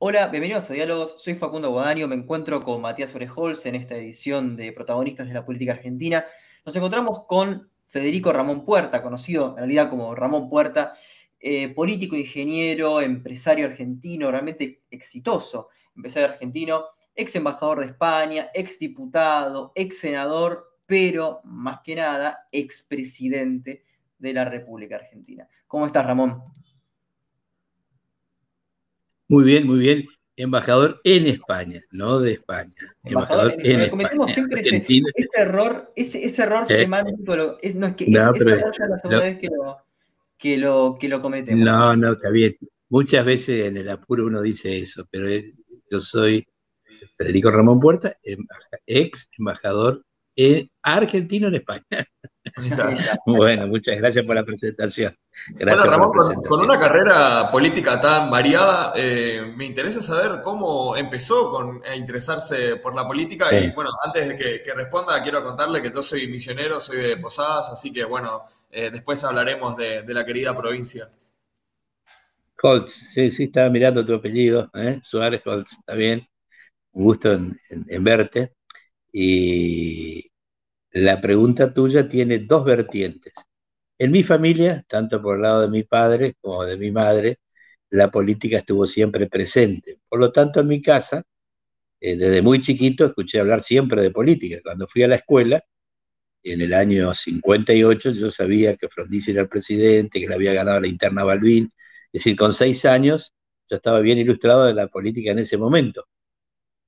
Hola, bienvenidos a Diálogos. Soy Facundo Guadaño. Me encuentro con Matías Orejols en esta edición de Protagonistas de la Política Argentina. Nos encontramos con Federico Ramón Puerta, conocido en realidad como Ramón Puerta, político, ingeniero, empresario argentino, realmente exitoso empresario argentino, ex embajador de España, ex diputado, ex senador, pero más que nada ex presidente de la República Argentina. ¿Cómo estás, Ramón? Muy bien. Embajador en España, no de España. Embajador Embajador en en España. España. Cometemos siempre Argentina. ese error eh, semántico. No, es que no, ese pero error ya es la segunda lo- vez que lo cometemos. no, está bien. Muchas veces en el apuro uno dice eso, pero yo soy Federico Ramón Puerta, ex embajador argentino en España. Ahí está, ahí Bueno, está. muchas gracias por la presentación. Bueno, Gracias por la Ramón, con presentación. una carrera política tan variada, me interesa saber cómo empezó a interesarse por la política y Sí. bueno, antes de que responda, quiero contarle que yo soy misionero, soy de Posadas, así que bueno, después hablaremos de la querida provincia. Holtz, sí, sí, estaba mirando tu apellido, ¿eh? Suárez Holtz, está bien. Un gusto en verte. Y la pregunta tuya tiene dos vertientes. En mi familia, tanto por el lado de mi padre como de mi madre, la política estuvo siempre presente. Por lo tanto, en mi casa, desde muy chiquito, escuché hablar siempre de política. Cuando fui a la escuela, en el año 58, yo sabía que Frondizi era el presidente, que le había ganado la interna a Balbín. Es decir, con 6 años, yo estaba bien ilustrado de la política en ese momento.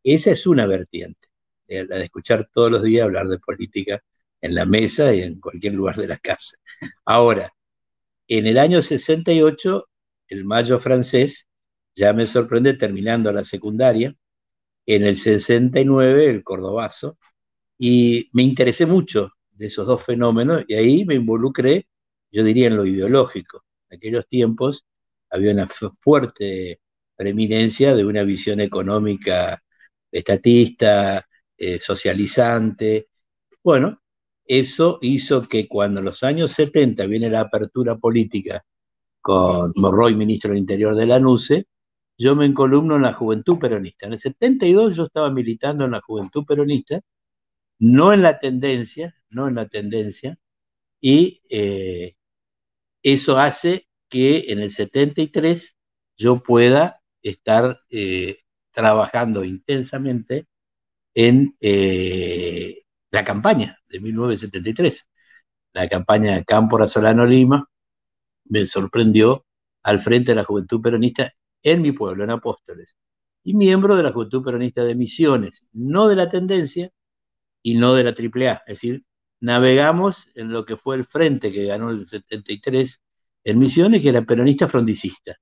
Esa es una vertiente, la de escuchar todos los días hablar de política en la mesa y en cualquier lugar de la casa. Ahora, en el año 68, el Mayo francés, ya me sorprende terminando la secundaria, en el 69, el Cordobazo, y me interesé mucho de esos dos fenómenos y ahí me involucré, yo diría, en lo ideológico. En aquellos tiempos había una fuerte preeminencia de una visión económica estatista, socializante. Bueno, eso hizo que cuando en los años 70 viene la apertura política con Morroy, ministro del Interior de la NUCE, yo me encolumno en la Juventud Peronista. En el 72 yo estaba militando en la Juventud Peronista, no en la tendencia, no en la tendencia, y eso hace que en el 73 yo pueda estar trabajando intensamente en la campaña de 1973. La campaña de Cámpora Solano Lima me sorprendió al frente de la Juventud Peronista en mi pueblo, en Apóstoles, y miembro de la Juventud Peronista de Misiones, no de la tendencia y no de la AAA. Es decir, navegamos en lo que fue el frente que ganó el 73 en Misiones, que era peronista frondicista.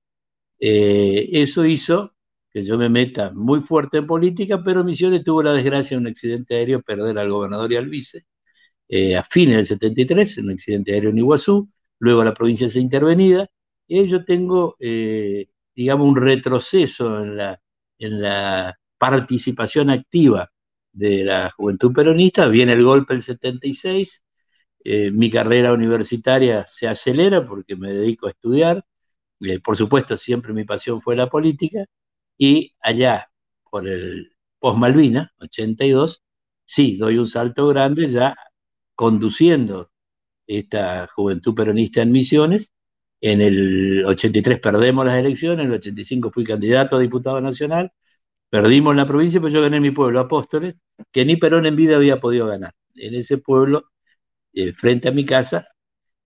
Eso hizo que yo me meta muy fuerte en política, pero Misiones tuvo la desgracia de un accidente aéreo perder al gobernador y al vice a fines del 73, en un accidente aéreo en Iguazú, luego la provincia se intervenida, y yo tengo, digamos, un retroceso en la participación activa de la juventud peronista, viene el golpe del 76, mi carrera universitaria se acelera porque me dedico a estudiar, por supuesto siempre mi pasión fue la política, y allá por el post-Malvina, 82, sí, doy un salto grande ya conduciendo esta juventud peronista en Misiones. En el 83 perdemos las elecciones, en el 85 fui candidato a diputado nacional, perdimos la provincia, pero yo gané en mi pueblo, Apóstoles, que ni Perón en vida había podido ganar. En ese pueblo, frente a mi casa,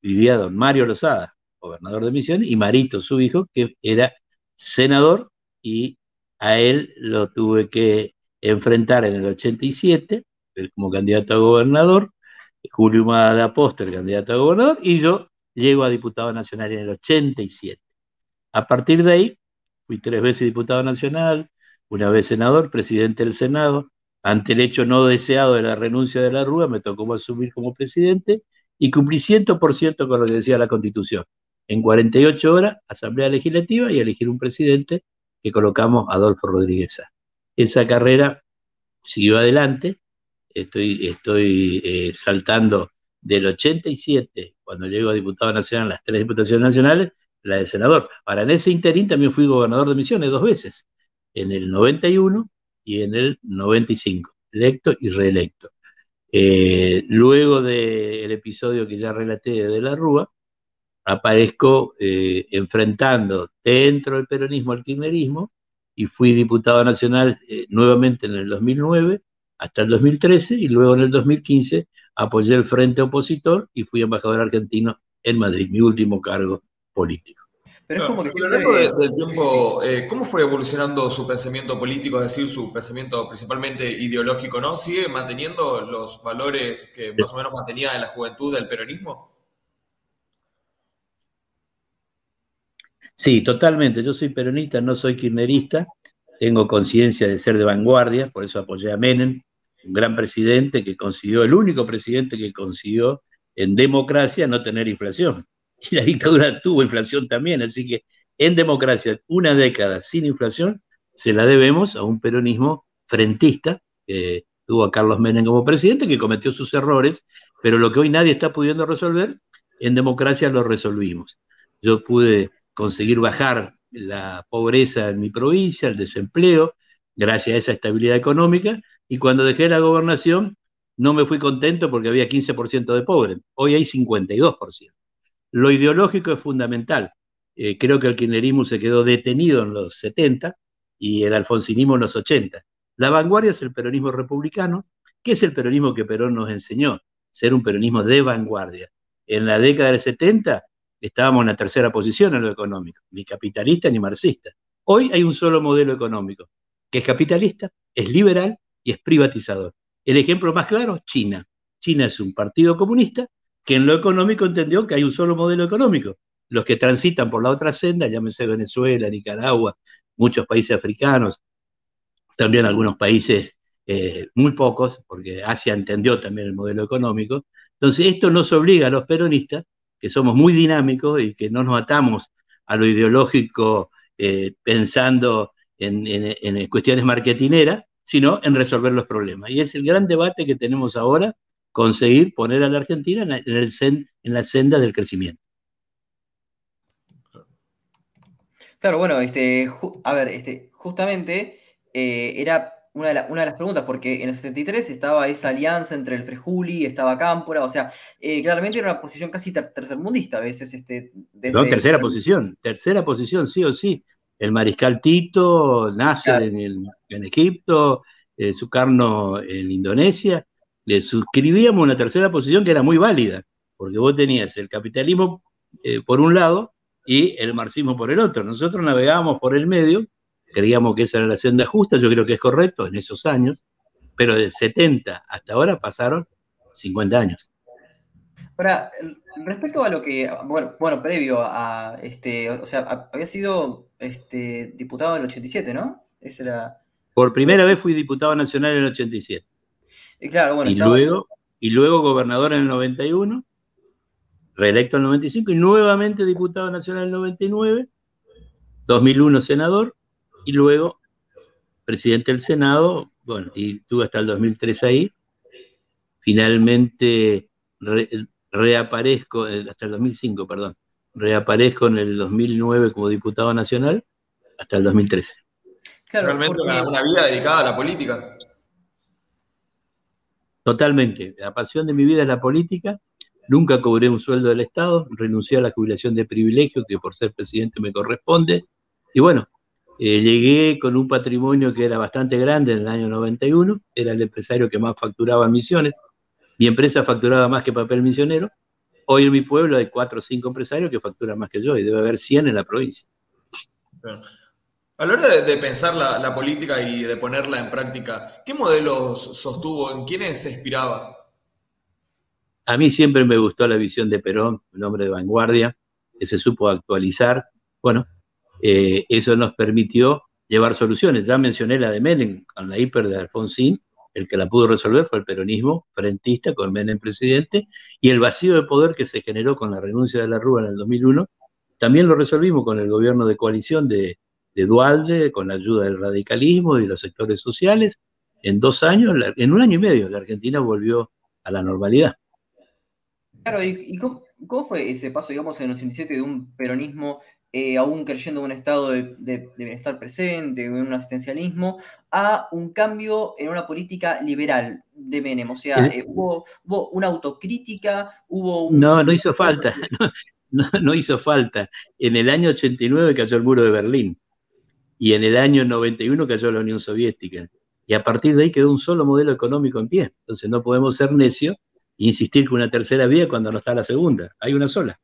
vivía don Mario Lozada, gobernador de Misiones, y Marito, su hijo, que era senador, y a él lo tuve que enfrentar en el 87, él como candidato a gobernador, Julio Humada de Apóstol, candidato a gobernador, y yo llego a diputado nacional en el 87. A partir de ahí, fui 3 veces diputado nacional, una vez senador, presidente del Senado. Ante el hecho no deseado de la renuncia de la Rúa, me tocó asumir como presidente y cumplí 100% con lo que decía la Constitución. En 48 horas, Asamblea Legislativa y elegir un presidente que colocamos Adolfo Rodríguez Sá. Esa carrera siguió adelante, estoy saltando del 87, cuando llego a diputado nacional, las 3 diputaciones nacionales, la de senador. Ahora, en ese interín también fui gobernador de Misiones 2 veces. en el 91 y en el 95, electo y reelecto. Luego del episodio que ya relaté de la Rúa, aparezco enfrentando dentro del peronismo al kirchnerismo y fui diputado nacional nuevamente en el 2009 hasta el 2013 y luego en el 2015 apoyé el frente opositor y fui embajador argentino en Madrid, mi último cargo político. Pero es como que a lo largo del tiempo, ¿cómo fue evolucionando su pensamiento político, es decir, su pensamiento principalmente ideológico, ¿no? ¿Sigue manteniendo los valores que más o menos mantenía en la juventud del peronismo? Sí, totalmente. Yo soy peronista, no soy kirchnerista. Tengo conciencia de ser de vanguardia, por eso apoyé a Menem, un gran presidente que consiguió, el único presidente que consiguió en democracia no tener inflación. Y la dictadura tuvo inflación también, así que en democracia, una década sin inflación, se la debemos a un peronismo frentista, que tuvo a Carlos Menem como presidente, que cometió sus errores, pero lo que hoy nadie está pudiendo resolver, en democracia lo resolvimos. Yo pude conseguir bajar la pobreza en mi provincia, el desempleo, gracias a esa estabilidad económica, y cuando dejé la gobernación no me fui contento porque había 15% de pobres, hoy hay 52%. Lo ideológico es fundamental. Creo que el kirchnerismo se quedó detenido en los 70 y el alfonsinismo en los 80. La vanguardia es el peronismo republicano, que es el peronismo que Perón nos enseñó, ser un peronismo de vanguardia. En la década del 70 estábamos en la tercera posición en lo económico, ni capitalista ni marxista. Hoy hay un solo modelo económico, que es capitalista, es liberal y es privatizador. El ejemplo más claro, China. China es un partido comunista que en lo económico entendió que hay un solo modelo económico. Los que transitan por la otra senda, llámese Venezuela, Nicaragua, muchos países africanos, también algunos países, muy pocos, porque Asia entendió también el modelo económico. Entonces, esto nos obliga a los peronistas, que somos muy dinámicos y que no nos atamos a lo ideológico pensando en cuestiones marketineras, sino en resolver los problemas. Y es el gran debate que tenemos ahora, conseguir poner a la Argentina en la senda del crecimiento. Claro, bueno, a ver, justamente era una de las preguntas, porque en el 73 estaba esa alianza entre el Frejuli, estaba Cámpora, o sea, claramente era una posición casi tercermundista a veces, No, desde... tercera posición, sí o sí. El mariscal Tito nace Claro. en Egipto, Sukarno en Indonesia. Le suscribíamos una tercera posición que era muy válida, porque vos tenías el capitalismo por un lado y el marxismo por el otro. Nosotros navegábamos por el medio, creíamos que esa era la senda justa, yo creo que es correcto en esos años, pero del 70 hasta ahora pasaron 50 años. Ahora, respecto a lo que, bueno, previo a, o sea, había sido diputado en el 87, ¿no? Ese era... Por primera vez fui diputado nacional en el 87. Claro, bueno, Y luego gobernador en el 91, reelecto en el 95 y nuevamente diputado nacional en el 99, 2001 senador y luego presidente del Senado, bueno, y estuve hasta el 2003 ahí. Finalmente reaparezco, hasta el 2005, perdón, reaparezco en el 2009 como diputado nacional hasta el 2013. Claro, Realmente porque... una vida dedicada a la política. Totalmente. La pasión de mi vida es la política. Nunca cobré un sueldo del Estado, renuncié a la jubilación de privilegio que por ser presidente me corresponde. Y bueno, llegué con un patrimonio que era bastante grande en el año 91, era el empresario que más facturaba en Misiones. Mi empresa facturaba más que Papel Misionero. Hoy en mi pueblo hay 4 o 5 empresarios que facturan más que yo y debe haber 100 en la provincia. Bien. A la hora de pensar la política y de ponerla en práctica, ¿qué modelos sostuvo? ¿En quiénes se inspiraba? A mí siempre me gustó la visión de Perón, un hombre de vanguardia, que se supo actualizar. Bueno, eso nos permitió llevar soluciones. Ya mencioné la de Menem con la hiper de Alfonsín, el que la pudo resolver fue el peronismo frentista con Menem presidente, y el vacío de poder que se generó con la renuncia de la Rúa en el 2001, también lo resolvimos con el gobierno de coalición de Duhalde, con la ayuda del radicalismo y los sectores sociales. En 2 años, en 1 año y medio, la Argentina volvió a la normalidad. Claro, ¿y cómo fue ese paso, digamos, en el 87 de un peronismo aún creyendo en un estado de bienestar presente, en un asistencialismo, a un cambio en una política liberal de Menem. O sea, hubo una autocrítica, hubo No, no hizo falta, no hizo falta. En el año 89 cayó el muro de Berlín y en el año 91 cayó la Unión Soviética. Y a partir de ahí quedó un solo modelo económico en pie. Entonces no podemos ser necios e insistir con una tercera vía cuando no está la segunda. Hay una sola.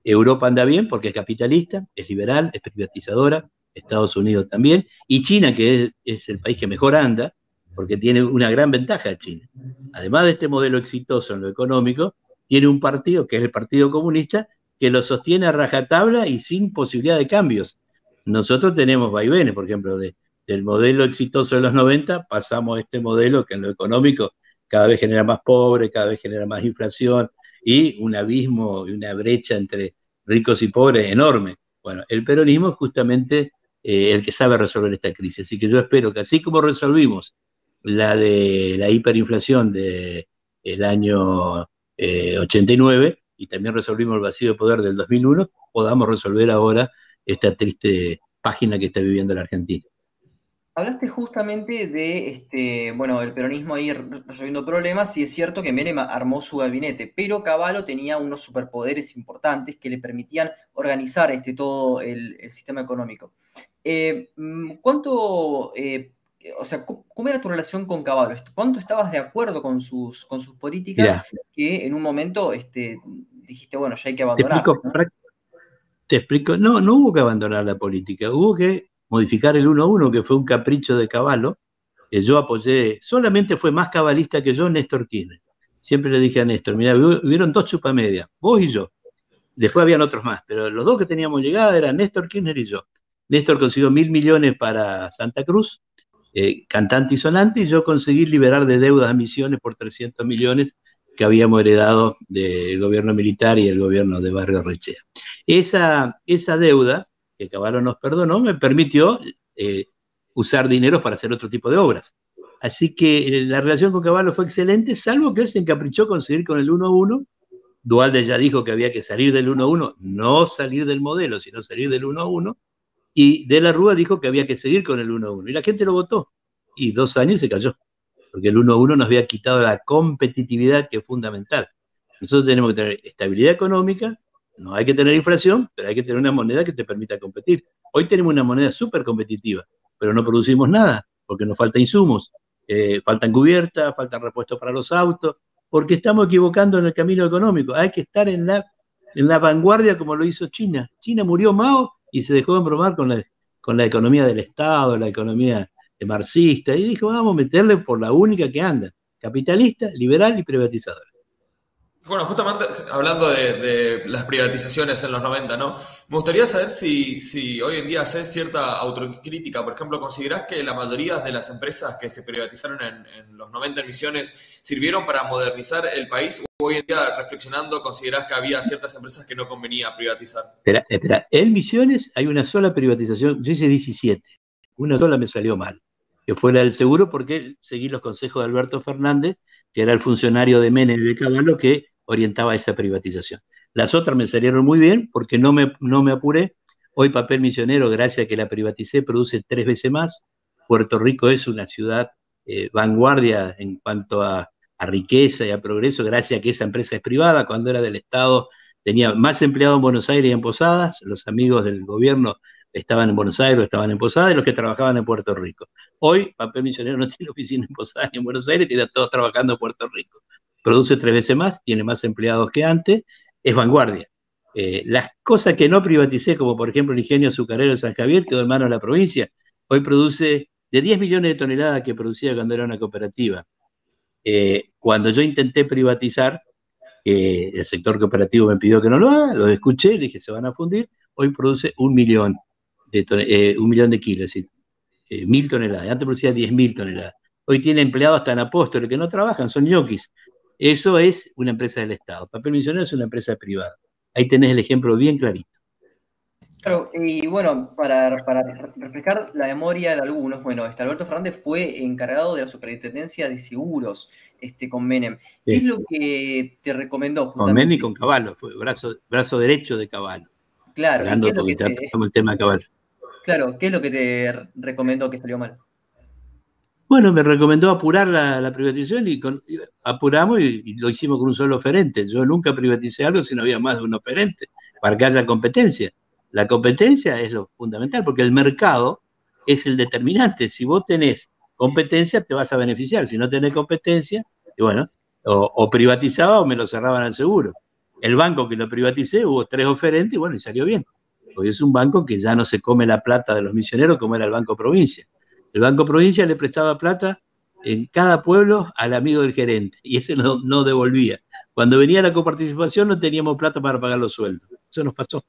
Europa anda bien porque es capitalista, es liberal, es privatizadora, Estados Unidos también, y China, que es el país que mejor anda, porque tiene una gran ventaja China. Además de este modelo exitoso en lo económico, tiene un partido, que es el Partido Comunista, que lo sostiene a rajatabla y sin posibilidad de cambios. Nosotros tenemos vaivenes, por ejemplo, del modelo exitoso de los 90, pasamos a este modelo que en lo económico cada vez genera más pobres, cada vez genera más inflación, y un abismo y una brecha entre ricos y pobres enorme. Bueno, el peronismo es justamente el que sabe resolver esta crisis. Así que yo espero que así como resolvimos la de la hiperinflación del año 89 y también resolvimos el vacío de poder del 2001, podamos resolver ahora esta triste página que está viviendo la Argentina. Hablaste justamente de bueno, el peronismo ahí resolviendo problemas, y es cierto que Menem armó su gabinete, pero Cavallo tenía unos superpoderes importantes que le permitían organizar todo el sistema económico. ¿Cuánto, o sea, cómo era tu relación con Cavallo? ¿Cuánto estabas de acuerdo con sus políticas? Mirá, Que en un momento dijiste, bueno, ya hay que te abandonar, explico, ¿no? te explico. No, no hubo que abandonar la política, hubo que modificar el 1-1, que fue un capricho de Cavallo, que yo apoyé. Solamente fue más cabalista que yo Néstor Kirchner. Siempre le dije a Néstor, mira, hubieron dos chupamedias, vos y yo. Después habían otros más, pero los dos que teníamos llegada eran Néstor Kirchner y yo. Néstor consiguió 1.000 millones para Santa Cruz, cantante y sonante, y yo conseguí liberar de deudas a Misiones por 300 millones que habíamos heredado del gobierno militar y el gobierno de Barrio Rechea. Esa deuda que Cavallo nos perdonó me permitió usar dinero para hacer otro tipo de obras. Así que la relación con Cavallo fue excelente, salvo que él se encaprichó con seguir con el 1-1. Duhalde ya dijo que había que salir del 1-1, no salir del modelo, sino salir del 1-1, y De la Rúa dijo que había que seguir con el 1-1, y la gente lo votó, y 2 años se cayó, porque el 1-1 nos había quitado la competitividad que es fundamental. Nosotros tenemos que tener estabilidad económica, no hay que tener inflación, pero hay que tener una moneda que te permita competir. Hoy tenemos una moneda súper competitiva, pero no producimos nada, porque nos falta insumos, faltan cubiertas, faltan repuestos para los autos, porque estamos equivocando en el camino económico. Hay que estar en la vanguardia como lo hizo China. China murió Mao y se dejó de embromar con la economía del Estado, la economía marxista, y dijo, vamos a meterle por la única que anda, capitalista, liberal y privatizadora. Bueno, justamente hablando de las privatizaciones en los 90, ¿no? Me gustaría saber si hoy en día haces cierta autocrítica. Por ejemplo, ¿considerás que la mayoría de las empresas que se privatizaron en los 90 en Misiones sirvieron para modernizar el país? ¿O hoy en día, reflexionando, considerás que había ciertas empresas que no convenía privatizar? Espera, en Misiones hay una sola privatización, yo hice 17, una sola me salió mal, que fue la del seguro, porque seguí los consejos de Alberto Fernández, que era el funcionario de Menem y de Cavallo, que orientaba esa privatización. Las otras me salieron muy bien porque no me apuré. Hoy Papel Misionero, gracias a que la privaticé, produce 3 veces más. Puerto Rico es una ciudad vanguardia en cuanto a riqueza y a progreso, gracias a que esa empresa es privada. Cuando era del Estado tenía más empleados en Buenos Aires y en Posadas. Los amigos del gobierno estaban en Buenos Aires o estaban en Posadas, y los que trabajaban en Puerto Rico. Hoy Papel Misionero no tiene oficina en Posadas ni en Buenos Aires, tiene todos trabajando en Puerto Rico. Produce 3 veces más, tiene más empleados que antes, es vanguardia. Las cosas que no privaticé, como por ejemplo el ingenio azucarero de San Javier, quedó en manos de la provincia. Hoy produce de 10 millones de toneladas que producía cuando era una cooperativa. Cuando yo intenté privatizar, el sector cooperativo me pidió que no lo haga, lo escuché, le dije se van a fundir. Hoy produce 1 millón de kilos, es decir, 1.000 toneladas. Antes producía 10.000 toneladas. Hoy tiene empleados hasta en Apóstoles que no trabajan, son ñoquis. Eso es una empresa del Estado. Papel Misionero es una empresa privada. Ahí tenés el ejemplo bien clarito. Claro, y bueno, para refrescar la memoria de algunos, bueno, Alberto Fernández fue encargado de la superintendencia de seguros con Menem. ¿Qué Sí. es lo que te recomendó Con Menem y justamente? con Cavallo, fue brazo derecho de Cavallo. Claro, ¿y qué hablando es lo porque que ya te, tocamos el tema cabal. claro, qué es lo que te recomendó que salió mal? Bueno, me recomendó apurar la privatización y apuramos y lo hicimos con un solo oferente. Yo nunca privaticé algo si no había más de un oferente, para que haya competencia. La competencia es lo fundamental, porque el mercado es el determinante. Si vos tenés competencia, te vas a beneficiar. Si no tenés competencia, y bueno, o privatizaba o me lo cerraban al seguro. El banco que lo privaticé, hubo 3 oferentes y bueno, y salió bien. Porque es un banco que ya no se come la plata de los misioneros como era el Banco Provincia. El Banco Provincia le prestaba plata en cada pueblo al amigo del gerente y ese no devolvía. Cuando venía la coparticipación no teníamos plata para pagar los sueldos. Eso nos pasó.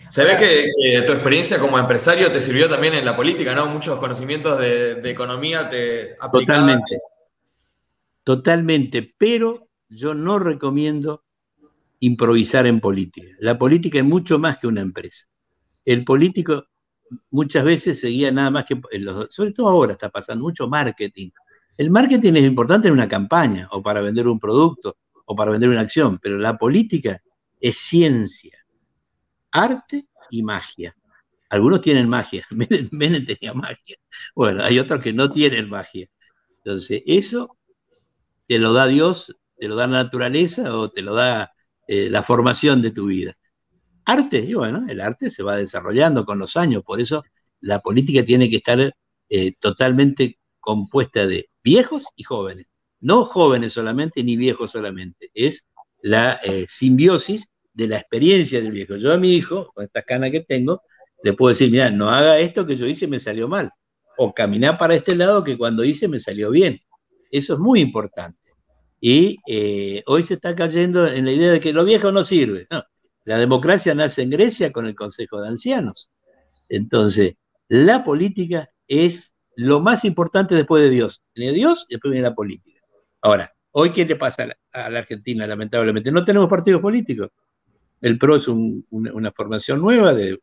Se ve que tu experiencia como empresario te sirvió también en la política, ¿no? Muchos conocimientos de economía te aplicadas. Totalmente, totalmente, pero yo no recomiendo improvisar en política. La política es mucho más que una empresa. El político muchas veces seguía nada más que, sobre todo ahora está pasando mucho marketing. El marketing es importante en una campaña, o para vender un producto, o para vender una acción, pero la política es ciencia, arte y magia. Algunos tienen magia, Menem tenía magia. Bueno, hay otros que no tienen magia. Entonces, eso te lo da Dios, te lo da la naturaleza o te lo da la formación de tu vida. Arte, y bueno, el arte se va desarrollando con los años, por eso la política tiene que estar totalmente compuesta de viejos y jóvenes, no jóvenes solamente ni viejos solamente, es la simbiosis de la experiencia del viejo. Yo a mi hijo, con estas canas que tengo, le puedo decir, mira, no haga esto que yo hice y me salió mal, o caminar para este lado que cuando hice me salió bien. Eso es muy importante. Y hoy se está cayendo en la idea de que lo viejo no sirve. No, la democracia nace en Grecia con el Consejo de Ancianos. Entonces, la política es lo más importante después de Dios. Viene Dios y después viene la política. Ahora, hoy, ¿qué le pasa a la Argentina? Lamentablemente, no tenemos partidos políticos. El PRO es una formación nueva de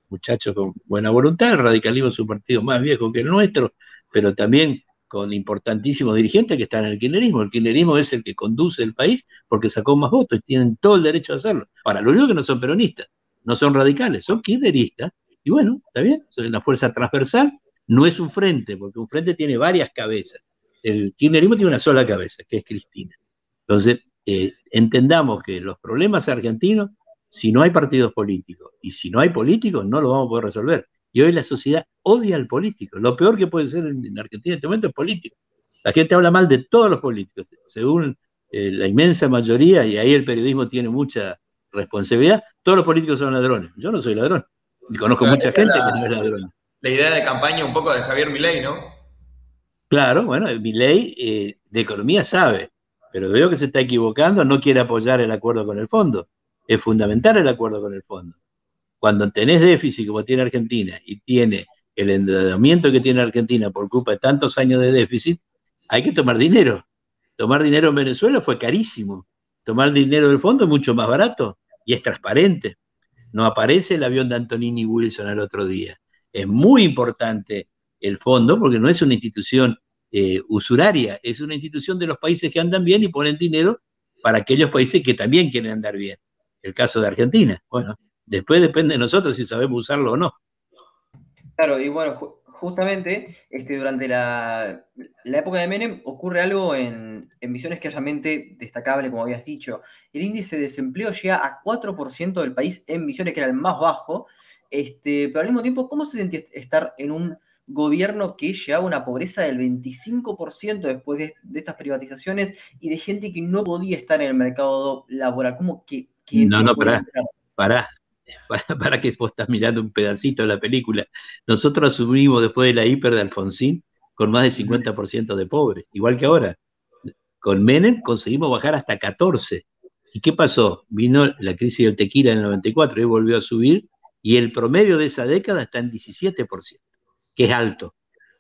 muchachos con buena voluntad. El radicalismo es un partido más viejo que el nuestro, pero también con importantísimos dirigentes que están en el kirchnerismo. El kirchnerismo es el que conduce el país porque sacó más votos y tienen todo el derecho a hacerlo. Ahora, lo único que no son peronistas, no son radicales, son kirchneristas. Y bueno, está bien, son una fuerza transversal, no es un frente, porque un frente tiene varias cabezas. El kirchnerismo tiene una sola cabeza, que es Cristina. Entonces, entendamos que los problemas argentinos, si no hay partidos políticos y si no hay políticos, no lo vamos a poder resolver. Y hoy la sociedad odia al político. Lo peor que puede ser en Argentina en este momento es político. La gente habla mal de todos los políticos. Según la inmensa mayoría, y ahí el periodismo tiene mucha responsabilidad, todos los políticos son ladrones. Yo no soy ladrón. Y conozco Claro, mucha esa es gente que no es ladrón. la idea de campaña un poco de Javier Milei, ¿no? Claro, bueno, Milei de economía sabe, pero veo que se está equivocando, no quiere apoyar el acuerdo con el fondo. Es fundamental el acuerdo con el fondo. Cuando tenés déficit como tiene Argentina y tiene el endeudamiento que tiene Argentina por culpa de tantos años de déficit, hay que tomar dinero. Tomar dinero en Venezuela fue carísimo. Tomar dinero del fondo es mucho más barato y es transparente. No aparece el avión de Antonini Wilson al otro día. Es muy importante el fondo porque no es una institución usuraria, es una institución de los países que andan bien y ponen dinero para aquellos países que también quieren andar bien. El caso de Argentina. Bueno, después depende de nosotros si sabemos usarlo o no. Claro, y bueno, justamente durante la época de Menem ocurre algo en Misiones que es realmente destacable, como habías dicho. El índice de desempleo llega a 4% del país en Misiones, que era el más bajo, pero al mismo tiempo, ¿cómo se sentía estar en un gobierno que llegaba a una pobreza del 25% después de estas privatizaciones y de gente que no podía estar en el mercado laboral? ¿Cómo que No, podía entrar? para que vos estás mirando un pedacito de la película. Nosotros asumimos después de la hiper de Alfonsín con más de 50% de pobres, igual que ahora. Con Menem conseguimos bajar hasta 14. ¿Y qué pasó? Vino la crisis del tequila en el 94 y volvió a subir y el promedio de esa década está en 17%, que es alto,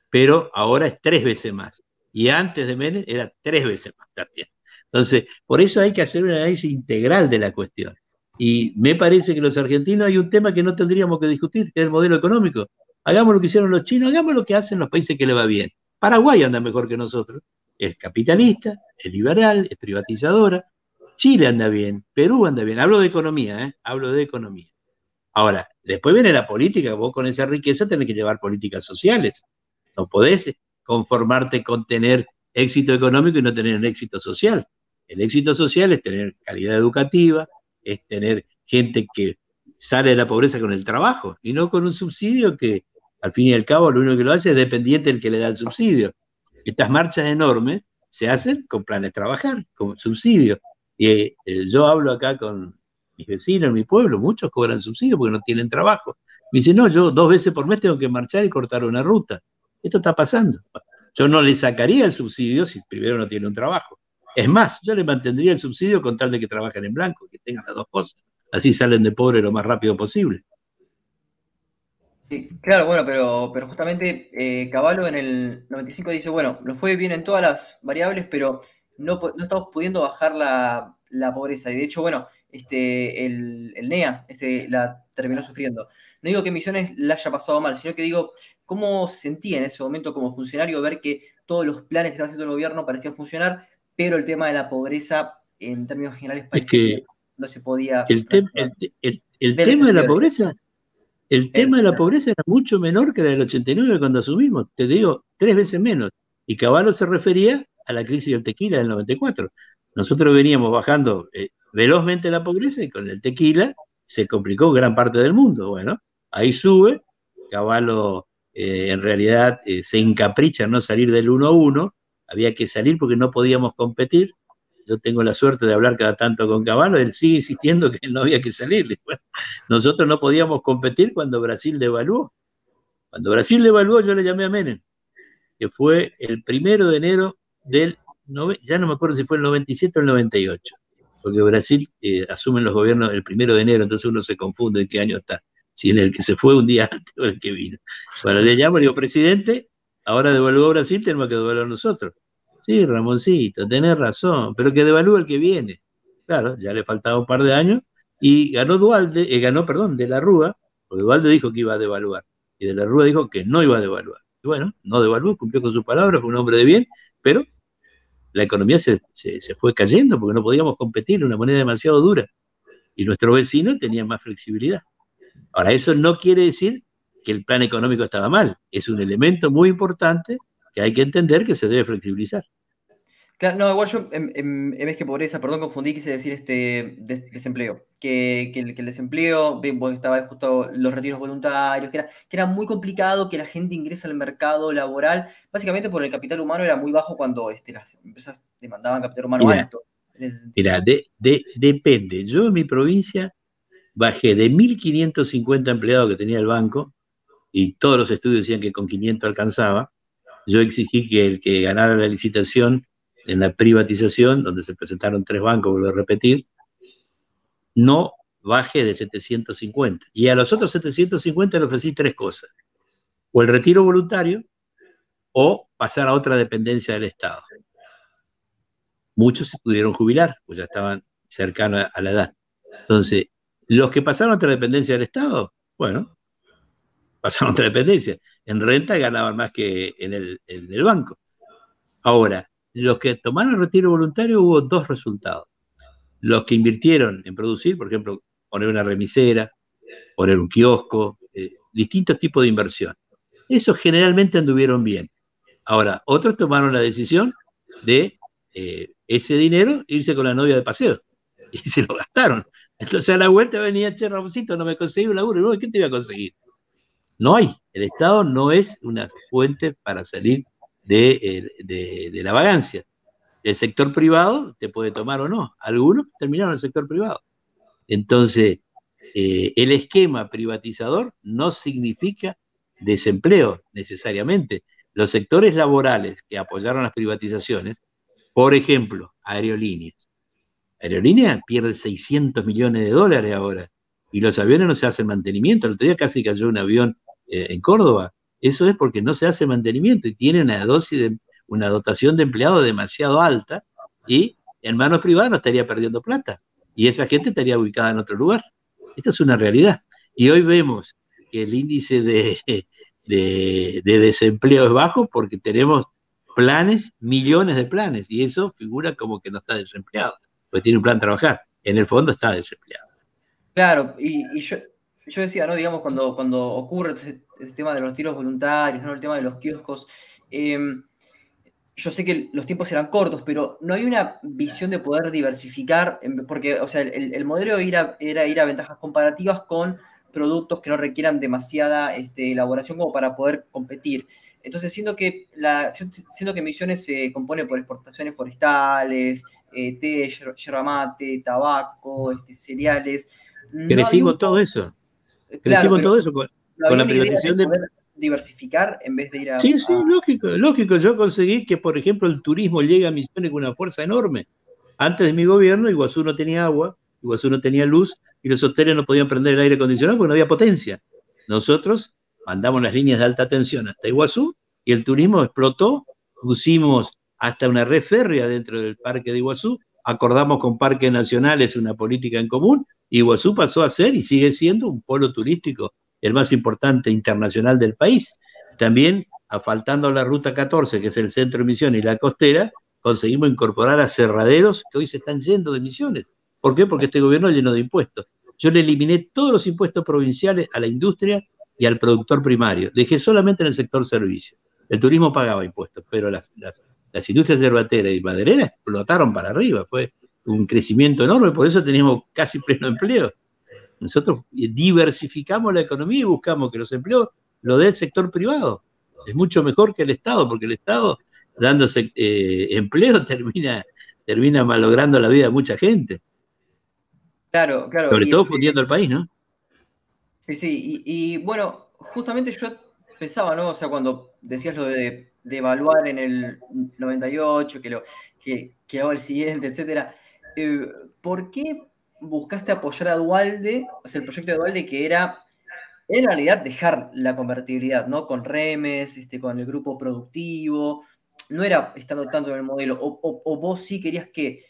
pero ahora es 3 veces más. Y antes de Menem era 3 veces más también. Entonces, por eso hay que hacer un análisis integral de la cuestión. Y me parece que los argentinos hay un tema que no tendríamos que discutir, que es el modelo económico. Hagamos lo que hicieron los chinos, hagamos lo que hacen los países que le va bien. Paraguay anda mejor que nosotros. Es capitalista, es liberal, es privatizadora. Chile anda bien, Perú anda bien. Hablo de economía, ¿eh? Hablo de economía. Ahora, después viene la política, vos con esa riqueza tenés que llevar políticas sociales. No podés conformarte con tener éxito económico y no tener un éxito social. El éxito social es tener calidad educativa, es tener gente que sale de la pobreza con el trabajo y no con un subsidio que al fin y al cabo lo único que lo hace es dependiente del que le da el subsidio. Estas marchas enormes se hacen con planes trabajar, con subsidio. Y yo hablo acá con mis vecinos en mi pueblo, muchos cobran subsidio porque no tienen trabajo. Me dicen, no, yo 2 veces por mes tengo que marchar y cortar una ruta. Esto está pasando. Yo no le sacaría el subsidio si primero no tiene un trabajo. Es más, yo le mantendría el subsidio con tal de que trabajen en blanco, que tengan las dos cosas. Así salen de pobre lo más rápido posible. Sí, claro, bueno, pero justamente Cavallo en el 95 dice, bueno, nos fue bien en todas las variables, pero no estamos pudiendo bajar la pobreza. Y de hecho, bueno, el NEA la terminó sufriendo. No digo que Misiones la haya pasado mal, sino que digo, ¿cómo sentía en ese momento como funcionario ver que todos los planes que estaba haciendo el gobierno parecían funcionar, pero el tema de la pobreza, en términos generales, Es parecía que que no se podía el, te- reactivar? el Del tema de la desempleo, digo. pobreza El tema de la pobreza era mucho menor que la del 89 cuando asumimos, te digo, 3 veces menos. Y Cavallo se refería a la crisis del tequila del 94. Nosotros veníamos bajando velozmente la pobreza y con el tequila se complicó gran parte del mundo. Bueno, ahí sube, Cavallo en realidad se encapricha en no salir del 1-1, había que salir porque no podíamos competir. Yo tengo la suerte de hablar cada tanto con Cavallo, él sigue insistiendo que no había que salir. Bueno, nosotros no podíamos competir cuando Brasil devaluó. Cuando Brasil devaluó, yo le llamé a Menem, que fue el 1 de enero del, ya no me acuerdo si fue el 97 o el 98, porque Brasil asumen los gobiernos el 1 de enero, entonces uno se confunde en qué año está, si en el que se fue un día antes o el que vino. Bueno, le llamo, le digo, presidente, ahora devaluó Brasil, tenemos que devaluar nosotros. Sí, Ramoncito, tenés razón, pero que devalúe el que viene. Claro, ya le faltaba un par de años y ganó perdón, De la Rúa, porque Dualde dijo que iba a devaluar y De la Rúa dijo que no iba a devaluar. Y bueno, no devaluó, cumplió con su palabra, fue un hombre de bien, pero la economía se fue cayendo porque no podíamos competir, una moneda demasiado dura y nuestros vecinos tenían más flexibilidad. Ahora, eso no quiere decir que el plan económico estaba mal, es un elemento muy importante que hay que entender que se debe flexibilizar. Claro, no, igual yo, en vez que pobreza, perdón, confundí, quise decir desempleo. Que el desempleo, vos estaba justo los retiros voluntarios, que era muy complicado que la gente ingrese al mercado laboral, básicamente porque el capital humano era muy bajo cuando las empresas demandaban capital humano Mira, alto, en ese sentido. depende. Yo en mi provincia bajé de 1.550 empleados que tenía el banco, y todos los estudios decían que con 500 alcanzaba. Yo exigí que el que ganara la licitación en la privatización, donde se presentaron 3 bancos, vuelvo a repetir, no baje de 750. Y a los otros 750 le ofrecí 3 cosas: o el retiro voluntario, o pasar a otra dependencia del Estado. Muchos se pudieron jubilar, pues ya estaban cercanos a la edad. Entonces, los que pasaron a otra dependencia del Estado, bueno, pasaron a otra dependencia. En renta ganaban más que en el banco. Ahora, los que tomaron retiro voluntario, hubo 2 resultados. Los que invirtieron en producir, por ejemplo, poner una remisera, poner un kiosco, distintos tipos de inversión. Esos generalmente anduvieron bien. Ahora, otros tomaron la decisión de ese dinero irse con la novia de paseo y se lo gastaron. Entonces a la vuelta venía, che, Ramoncito, no me conseguí un laburo. ¿Y qué te iba a conseguir? No hay. El Estado no es una fuente para salir de la vagancia. El sector privado te puede tomar o no. Algunos terminaron en el sector privado. Entonces, el esquema privatizador no significa desempleo necesariamente. Los sectores laborales que apoyaron las privatizaciones, por ejemplo, aerolíneas. Aerolíneas pierde 600 millones de dólares ahora y los aviones no se hacen mantenimiento. El otro día casi cayó un avión en Córdoba. Eso es porque no se hace mantenimiento y tiene una dotación de empleados demasiado alta, y en manos privadas no estaría perdiendo plata y esa gente estaría ubicada en otro lugar. Esta es una realidad. Y hoy vemos que el índice de desempleo es bajo porque tenemos planes, millones de planes, y eso figura como que no está desempleado, porque tiene un plan de trabajar. En el fondo está desempleado. Claro, y yo decía, ¿no? Digamos, cuando ocurre este tema de los tiros voluntarios, ¿no? El tema de los kioscos, yo sé que los tiempos eran cortos, pero no hay una visión de poder diversificar, porque, o sea, el modelo era ir a ventajas comparativas con productos que no requieran demasiada elaboración como para poder competir. Entonces, siento que Misiones se compone por exportaciones forestales, té, yerba mate, tabaco, cereales. No había Crecimos todo eso, claro, crecimos pero todo eso no con había la una idea de privatización de... poder diversificar en vez de ir Sí, sí, lógico, lógico. Yo conseguí que, por ejemplo, el turismo llegue a Misiones con una fuerza enorme. Antes de mi gobierno, Iguazú no tenía agua, Iguazú no tenía luz y los hoteles no podían prender el aire acondicionado porque no había potencia. Nosotros mandamos las líneas de alta tensión hasta Iguazú y el turismo explotó. Pusimos hasta una red férrea dentro del parque de Iguazú, acordamos con parques nacionales una política en común y Iguazú pasó a ser y sigue siendo un polo turístico, el más importante internacional del país. También, faltando la ruta 14, que es el centro de Misiones y la costera, conseguimos incorporar aserraderos que hoy se están yendo de Misiones. ¿Por qué? Porque este gobierno llenó de impuestos. Yo le eliminé todos los impuestos provinciales a la industria y al productor primario. Dejé solamente en el sector servicio. El turismo pagaba impuestos, pero las industrias yerbateras y madereras explotaron para arriba. Fue un crecimiento enorme, por eso teníamos casi pleno empleo. Nosotros diversificamos la economía y buscamos que los empleos lo dé el sector privado. Es mucho mejor que el Estado, porque el Estado, dándose empleo, termina malogrando la vida de mucha gente. Claro, claro. Sobre todo fundiendo el país, ¿no? Sí, sí. Y bueno, justamente yo pensaba, ¿no? O sea, cuando decías lo de evaluar en el 98, que hago el siguiente, etcétera, ¿por qué buscaste apoyar a Duhalde, o sea, el proyecto de Duhalde que era en realidad dejar la convertibilidad, ¿no? Con remes, con el grupo productivo, no era estando tanto en el modelo, o vos sí querías que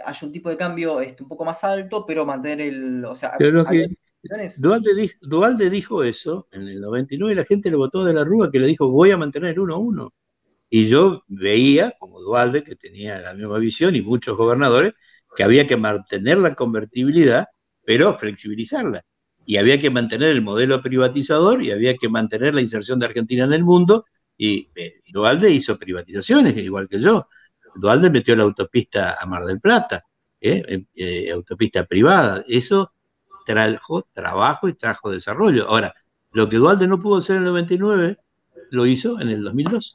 haya un tipo de cambio un poco más alto, pero mantener o sea, Pero lo había que decisiones. Dualde dijo eso en el 99 y la gente le votó de la Rúa que le dijo voy a mantener el 1-1. Y yo veía, como Dualde, que tenía la misma visión, y muchos gobernadores, que había que mantener la convertibilidad, pero flexibilizarla. Y había que mantener el modelo privatizador y había que mantener la inserción de Argentina en el mundo. Y Dualde hizo privatizaciones, igual que yo. Dualde metió la autopista a Mar del Plata, autopista privada. Eso trajo trabajo y trajo desarrollo. Ahora, lo que Dualde no pudo hacer en el 99, lo hizo en el 2002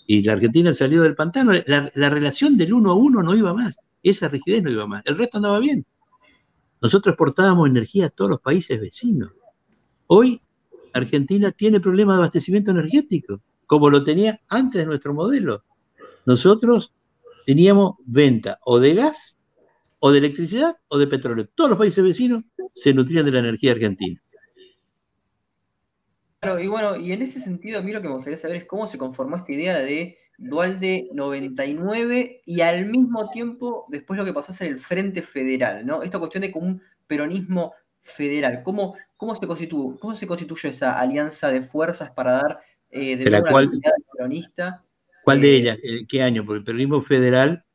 y la Argentina salió del pantano. La relación del 1-1 no iba más, esa rigidez no iba más, el resto andaba bien. Nosotros exportábamos energía a todos los países vecinos. Hoy Argentina tiene problemas de abastecimiento energético, como lo tenía antes de nuestro modelo. Nosotros teníamos venta o de gas, o de electricidad, o de petróleo. Todos los países vecinos se nutrían de la energía argentina. Claro, y bueno, y en ese sentido a mí lo que me gustaría saber es cómo se conformó esta idea de Duhalde 99 y al mismo tiempo después lo que pasó a ser el Frente Federal, ¿no? Esta cuestión de como un peronismo federal. ¿Cómo se constituye esa alianza de fuerzas para dar de De la nuevo una cual, continuidad peronista? ¿cuál de ellas? ¿Qué año? Porque el peronismo federal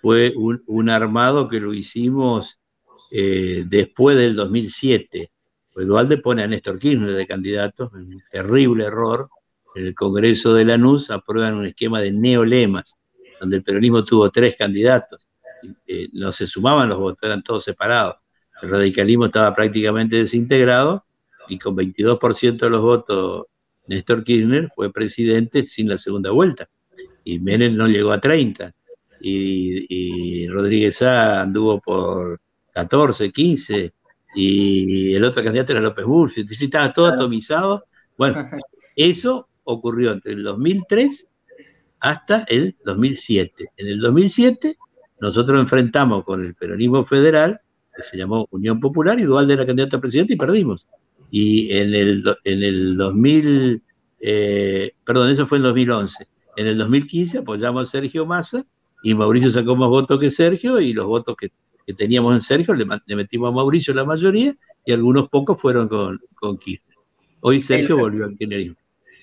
fue un armado que lo hicimos después del 2007. Pues Dualde pone a Néstor Kirchner de candidato, un terrible error. En el Congreso de Lanús aprueban un esquema de neolemas, donde el peronismo tuvo 3 candidatos. No se sumaban los votos, eran todos separados. El radicalismo estaba prácticamente desintegrado y con 22% de los votos Néstor Kirchner fue presidente sin la segunda vuelta. Y Menem no llegó a 30. Y Rodríguez Sá anduvo por 14, 15, y el otro candidato era López Murphy, entonces estaba todo atomizado. Bueno, eso ocurrió entre el 2003 hasta el 2007. En el 2007 nosotros enfrentamos con el peronismo federal, que se llamó Unión Popular, y Duhalde era candidato a presidente y perdimos. Y en el 2000, perdón, eso fue en 2011. En el 2015 apoyamos a Sergio Massa y Mauricio sacó más votos que Sergio y los votos que teníamos en Sergio le metimos a Mauricio la mayoría y algunos pocos fueron con Kirchner. Hoy El, Sergio volvió al kirchnerismo.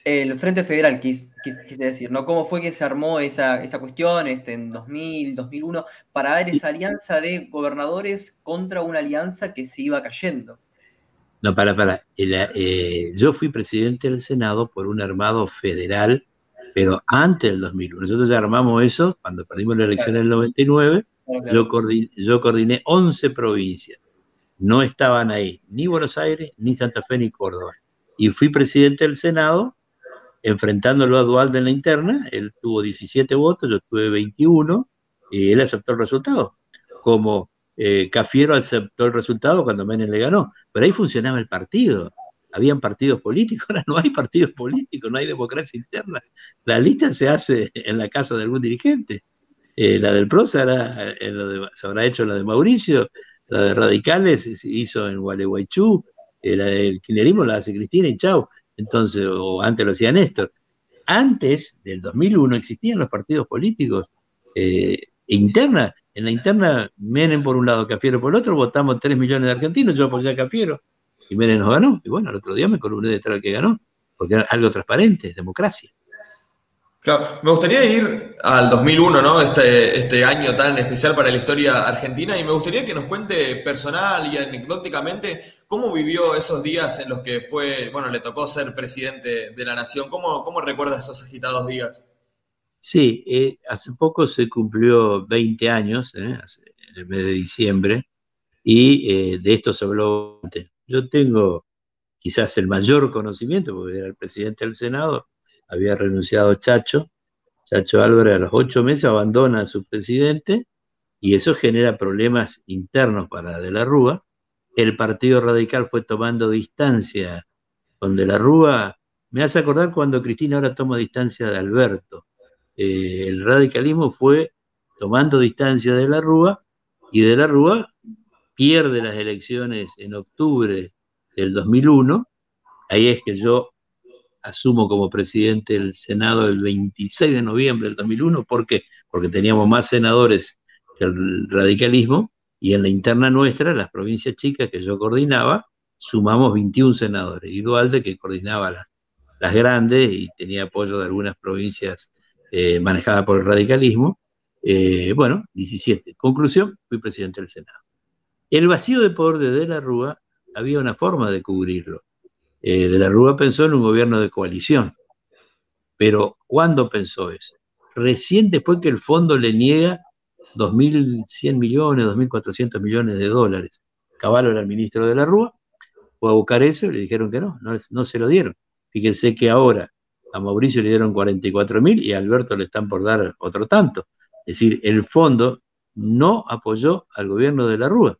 el Frente Federal, quise decir, ¿no? ¿Cómo fue que se armó esa cuestión en 2000, 2001 para dar esa alianza de gobernadores contra una alianza que se iba cayendo? No, para. Yo fui presidente del Senado por un armado federal, pero antes del 2001. Nosotros ya armamos eso cuando perdimos la elección en Claro, el 99. claro, Yo, claro. yo coordiné 11 provincias. No estaban ahí ni Buenos Aires, ni Santa Fe, ni Córdoba. Y fui presidente del Senado enfrentándolo a Duhalde en la interna. Él tuvo 17 votos, yo tuve 21, y él aceptó el resultado. Como Cafiero aceptó el resultado cuando Menem le ganó. Pero ahí funcionaba el partido. Habían partidos políticos, ahora no hay partidos políticos, no hay democracia interna. La lista se hace en la casa de algún dirigente. La del PRO se habrá hecho la de Mauricio, la de Radicales se hizo en Gualeguaychú, la del kirchnerismo la hace Cristina y chau. Entonces, o antes lo hacía Néstor. Antes del 2001 existían los partidos políticos interna. En la interna, Menem por un lado, Cafiero por el otro, votamos 3 millones de argentinos, yo apoyé a Cafiero, y Menem nos ganó. Y bueno, el otro día me columné detrás del que ganó, porque era algo transparente, democracia. Claro, me gustaría ir al 2001, ¿no? Este año tan especial para la historia argentina, y me gustaría que nos cuente personal y anecdóticamente cómo vivió esos días en los que le tocó ser presidente de la nación. ¿Cómo recuerda esos agitados días? Sí, hace poco se cumplió 20 años, en el mes de diciembre, y de esto se habló antes. Yo tengo quizás el mayor conocimiento, porque era el presidente del Senado, había renunciado Chacho Álvarez a los 8 meses abandona a su presidente, y eso genera problemas internos para De la Rúa. El Partido Radical fue tomando distancia con De la Rúa. Me hace acordar cuando Cristina ahora toma distancia de Alberto. El radicalismo fue tomando distancia de la Rúa, y De la Rúa pierde las elecciones en octubre del 2001. Ahí es que yo asumo como presidente del Senado el 26 de noviembre del 2001. ¿Por qué? Porque teníamos más senadores que el radicalismo, y en la interna nuestra, las provincias chicas que yo coordinaba, sumamos 21 senadores. Y Dualde, que coordinaba las grandes y tenía apoyo de algunas provincias manejadas por el radicalismo, 17. Conclusión, fui presidente del Senado. El vacío de poder de la Rúa había una forma de cubrirlo. De la Rúa pensó en un gobierno de coalición, pero ¿cuándo pensó eso? Recién después que el fondo le niega 2.100 millones, 2.400 millones de dólares. Cavallo era el ministro de la Rúa, fue a buscar eso y le dijeron que no se lo dieron. Fíjense que ahora a Mauricio le dieron 44.000 y a Alberto le están por dar otro tanto. Es decir, el fondo no apoyó al gobierno de la Rúa.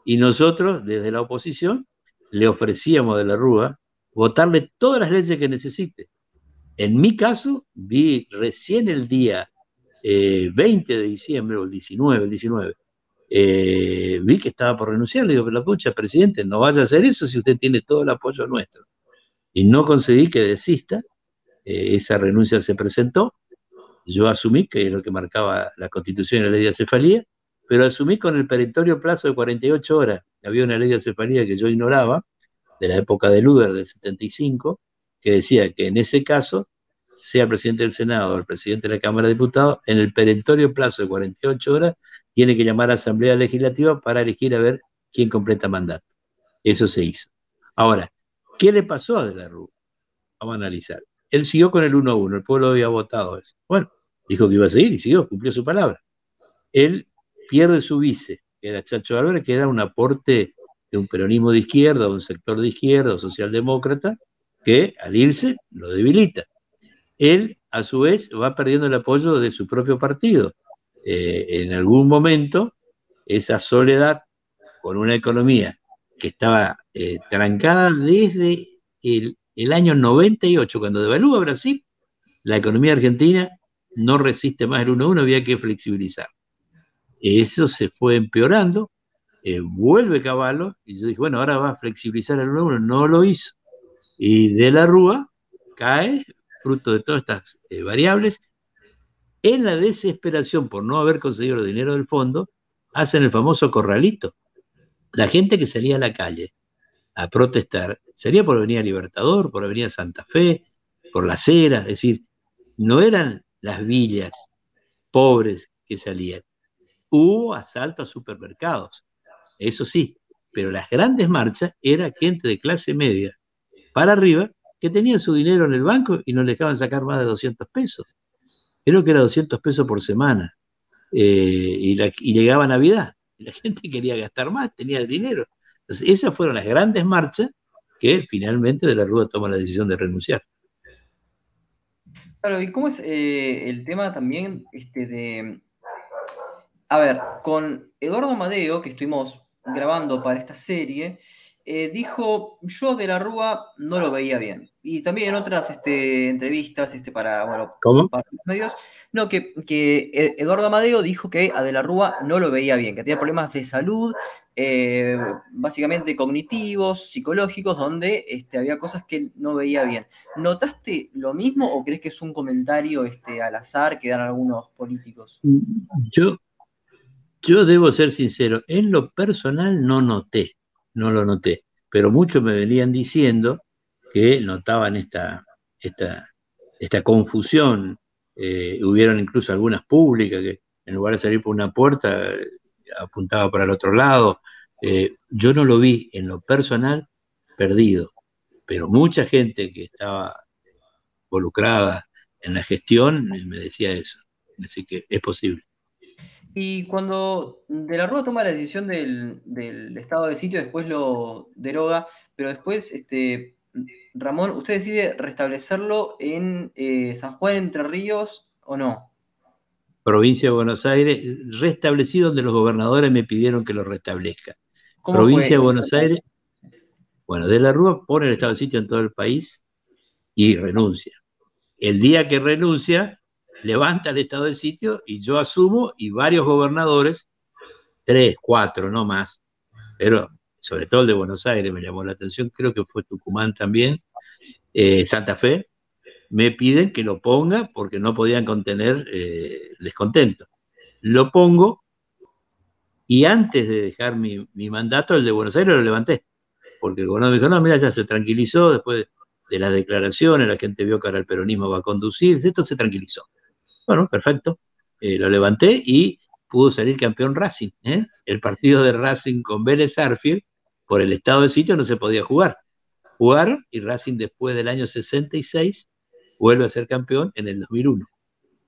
Y nosotros, desde la oposición, le ofrecíamos a De la Rúa votarle todas las leyes que necesite. En mi caso, vi recién el día 20 de diciembre, o el 19, vi que estaba por renunciar. Le digo, pero la pucha, presidente, no vaya a hacer eso si usted tiene todo el apoyo nuestro. Y no conseguí que desista. Esa renuncia se presentó. Yo asumí, que es lo que marcaba la Constitución y la ley de acefalía, pero asumí con el perentorio plazo de 48 horas. Había una ley de acefalía que yo ignoraba, de la época de Luder, del 75, que decía que en ese caso, sea presidente del Senado o el presidente de la Cámara de Diputados, en el perentorio plazo de 48 horas, tiene que llamar a la Asamblea Legislativa para elegir a ver quién completa mandato. Eso se hizo. Ahora, ¿qué le pasó a De la Rúa? Vamos a analizar. Él siguió con el 1-1, el pueblo había votado eso. Bueno, dijo que iba a seguir y siguió, cumplió su palabra. Él pierde su vice, que era Chacho Álvarez, que era un aporte de un peronismo de izquierda, de un sector de izquierda o socialdemócrata, que al irse lo debilita. Él, a su vez, va perdiendo el apoyo de su propio partido. En algún momento, esa soledad con una economía que estaba trancada desde el año 98, cuando devalúa Brasil, la economía argentina no resiste más el 1-1, había que flexibilizar. Eso se fue empeorando, vuelve Cavallo, y yo dije, bueno, ahora va a flexibilizar el 1-1, no lo hizo. Y De la Rúa cae, fruto de todas estas variables. En la desesperación por no haber conseguido el dinero del fondo, hacen el famoso corralito. La gente que salía a la calle a protestar salía por Avenida Libertador, por Avenida Santa Fe, por Las Heras, es decir, no eran las villas pobres que salían. Hubo asalto a supermercados, eso sí, pero las grandes marchas era gente de clase media para arriba que tenían su dinero en el banco y no le dejaban sacar más de 200 pesos. Creo que era 200 pesos por semana. Y llegaba Navidad. Y la gente quería gastar más, tenía el dinero. Entonces, esas fueron las grandes marchas que finalmente De la Rúa toma la decisión de renunciar. Claro, ¿y cómo es el tema también de... A ver, con Eduardo Amadeo, que estuvimos grabando para esta serie, dijo, yo De la Rúa no lo veía bien. Y también en otras entrevistas para ¿Cómo? los medios, no, que Eduardo Amadeo dijo que a De la Rúa no lo veía bien, que tenía problemas de salud, básicamente cognitivos, psicológicos, donde había cosas que él no veía bien. ¿Notaste lo mismo o crees que es un comentario al azar que dan algunos políticos? Yo debo ser sincero, en lo personal no lo noté, pero muchos me venían diciendo que notaban esta confusión. Hubieron incluso algunas públicas que en lugar de salir por una puerta apuntaba para el otro lado. Yo no lo vi en lo personal perdido, pero mucha gente que estaba involucrada en la gestión me decía eso, así que es posible. Y cuando De la Rúa toma la decisión del estado de sitio, después lo deroga, pero después, Ramón, ¿usted decide restablecerlo en San Juan, Entre Ríos, o no? Provincia de Buenos Aires, restablecido donde los gobernadores me pidieron que lo restablezca. ¿Cómo Provincia fue? de Buenos Aires, bueno, De la Rúa pone el estado de sitio en todo el país y renuncia. El día que renuncia, levanta el estado de sitio y yo asumo y varios gobernadores, 3, 4, no más, pero sobre todo el de Buenos Aires me llamó la atención, creo que fue Tucumán también, Santa Fe, me piden que lo ponga porque no podían contener el descontento. Lo pongo y antes de dejar mi mandato, el de Buenos Aires lo levanté, porque el gobernador me dijo, no, mira, ya se tranquilizó después de las declaraciones, la gente vio que ahora el peronismo va a conducir, esto se tranquilizó. Bueno, perfecto, lo levanté y pudo salir campeón Racing. El partido de Racing con Vélez Sarsfield, por el estado de sitio no se podía jugar. Jugaron y Racing después del año 66 vuelve a ser campeón en el 2001.